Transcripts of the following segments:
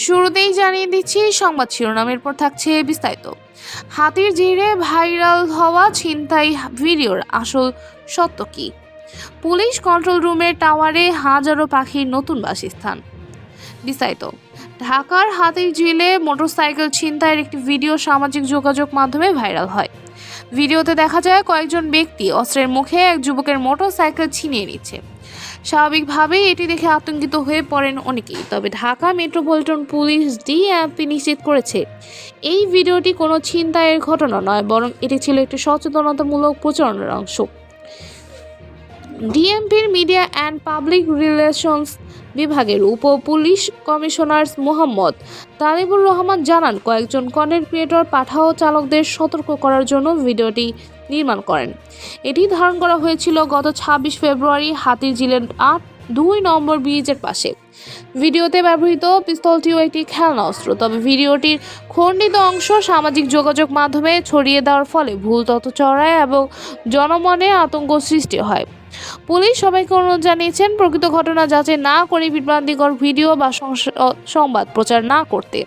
শুরুতেই জানিয়ে দিচ্ছি সংবাদ শিরোনামের পর থাকছে বিস্তারিত। হাতির জিরে ভাইরাল হওয়া ছিনতাই ভিডিওর আসল সত্য কি? পুলিশ কন্ট্রোল রুমের টাওয়ারে হাজারো পাখির নতুন বাসস্থান। বিস্তারিত। ঢাকার হাতির ঝিলে মোটরসাইকেল ছিনতাইয়ের একটি ভিডিও সামাজিক যোগাযোগ মাধ্যমে ভাইরাল হয়। ভিডিওতে দেখা যায় কয়েকজন ব্যক্তি অস্ত্রের মুখে এক যুবকের মোটরসাইকেল ছিনিয়ে নিচ্ছে। স্বাভাবিকভাবেই এটি দেখে আতঙ্কিত হয়ে পড়েন অনেকেই। তবে ঢাকা মেট্রোপলিটন পুলিশ ডিএমপি নিশ্চিত করেছে এই ভিডিওটি কোনো ছিনতাইয়ের ঘটনা নয়, বরং এটি ছিল একটি সচেতনতামূলক প্রচারণার অংশ। ডিএমপির মিডিয়া অ্যান্ড পাবলিক রিলেশনস বিভাগের উপ পুলিশ কমিশনার মোহাম্মদ তালিবুর রহমান জানান, কয়েকজন কন্টেন্ট ক্রিয়েটর পাঠাও চালকদের সতর্ক করার জন্য ভিডিওটি নির্মাণ করেন। এটি ধারণ করা হয়েছিল গত ২৬ ফেব্রুয়ারি হাতিরঝিলের ২ নম্বর ব্রিজের পাশে। ভিডিওতে ব্যবহৃত পিস্তলটিও একটি খেলনা অস্ত্র। তবে ভিডিওটির খণ্ডিত অংশ সামাজিক যোগাযোগ মাধ্যমে ছড়িয়ে দেওয়ার ফলে ভুল তথ্য ছড়ায় এবং জনমনে আতঙ্ক সৃষ্টি হয়। পুলিশ সবাইকে অনুরোধ জানিয়েছেন প্রকৃত ঘটনা যাচাই না করে বিভ্রান্তিকর ভিডিও বা সংবাদ প্রচার না করতে।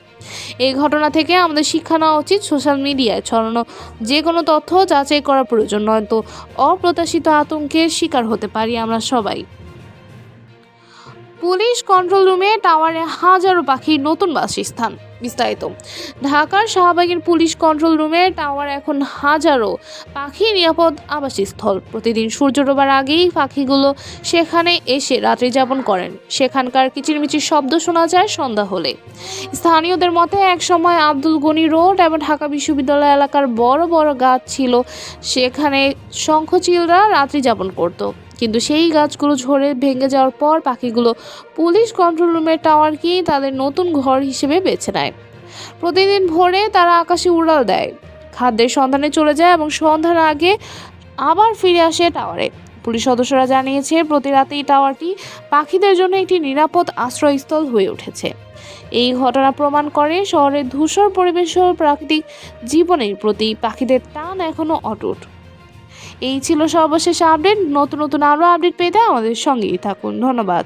এই ঘটনা থেকে আমাদের শিক্ষা নেওয়া উচিত। সোশ্যাল মিডিয়ায় ছড়ানো যে কোনো তথ্য যাচাই করা প্রয়োজন, নয়তো অপ্রত্যাশিত আতঙ্কের শিকার হতে পারি আমরা সবাই। পুলিশ কন্ট্রোল রুমে টাওয়ারে হাজারো পাখির নতুন বাসস্থান। বিস্তারিত। ঢাকার শাহবাগের পুলিশ কন্ট্রোল রুমে টাওয়ার এখন হাজারো পাখি নিরাপদ আবাসস্থল। প্রতিদিন সূর্য ডোবার আগেই পাখিগুলো সেখানে এসে রাত্রি যাপন করেন। সেখানকার কিচিরমিচির শব্দ শোনা যায় সন্ধ্যা হলে। স্থানীয়দের মতে একসময় আব্দুল গনি রোড এবং ঢাকা বিশ্ববিদ্যালয় এলাকার বড় বড় গাছ ছিল, সেখানে শঙ্খচিলরা রাত্রি যাপন করত। কিন্তু সেই গাছগুলো ঝরে ভেঙে যাওয়ার পর পাখিগুলো পুলিশ কন্ট্রোল রুমের টাওয়ারকেই তাদের নতুন ঘর হিসেবে বেছে নেয়। প্রতিদিন ভোরে তারা আকাশে উড়াল দেয়, খাদ্যের সন্ধানে চলে যায় এবং সন্ধ্যার আগে আবার ফিরে আসে টাওয়ারে। পুলিশ সদস্যরা জানিয়েছে, প্রতি রাতেই টাওয়ারটি পাখিদের জন্য একটি নিরাপদ আশ্রয়স্থল হয়ে উঠেছে। এই ঘটনা প্রমাণ করে শহরের ধূসর পরিবেশ ও প্রাকৃতিক জীবনের প্রতি পাখিদের টান এখনো অটুট। এই ছিল সর্বশেষ আপডেট। নতুন আরও আপডেট পেতে আমাদের সঙ্গেই থাকুন। ধন্যবাদ।